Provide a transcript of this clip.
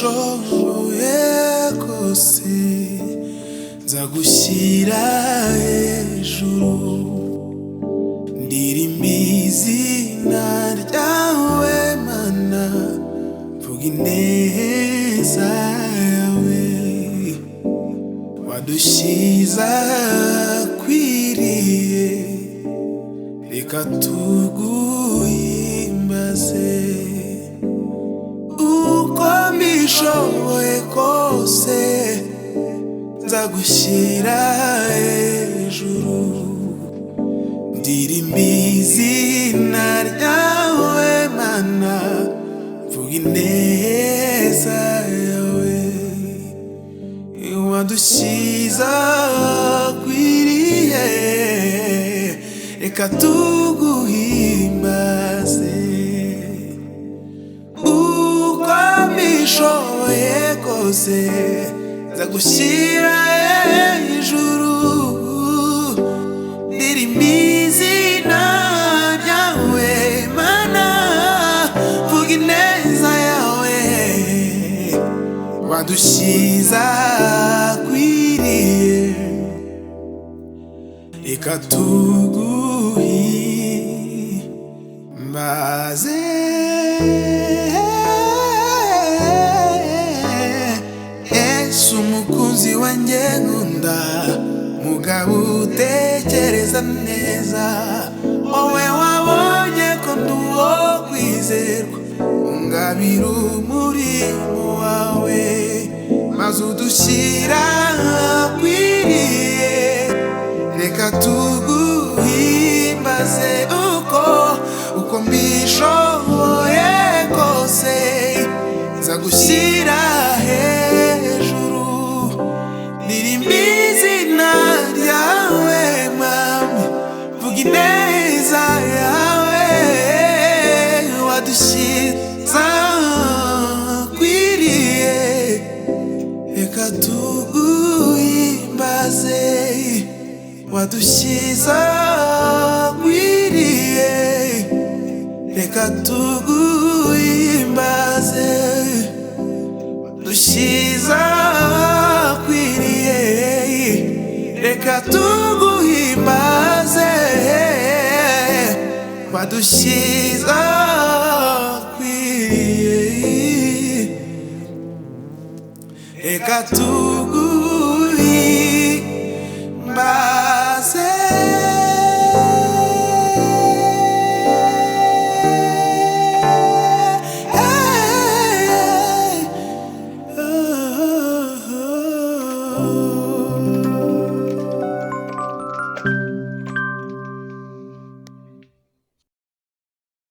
mbishoboye kose nzagushyira hejuru, ndirimba izina ryawe Mana, mvuga ineza yawe, wadushyize ahakwiriye, reka tuguhimbaze. Uko mbishoboye kose nzagushyira hejuru, ndirimba izina ryawe Mana, mvuga ineza yawe, wadushyize ahakwiriye, reka tuguhimbaze. Uko mbishoboye kose nzagushyira hejuru, ndirimba izina ryawe Mana, mvuga ineza yawe, wadushyize ahakwiriye, reka tuguhimbaze. Yesu umukunzi wanjye nkunda, mugabo utekereza neza, wowe wabonye ko ndi uwo kwizerwa, ungabira umurimo wawe, maze udushyira ahakwiriye, reka tuguhimbaze. Uko mbishoboye kose nzagushyira hejuru, ndirimba izina ryawe Mwami, mvuga ineza yawe, wadushyize ahakwiriye, reka tuguhimbaze. Wadushyize ahakwiriye, reka tuguhimbaze. Wadushyize ahakwiriye, reka tuguhimbaze. Wadushyize ahakwiriye, reka tuguhimbaze.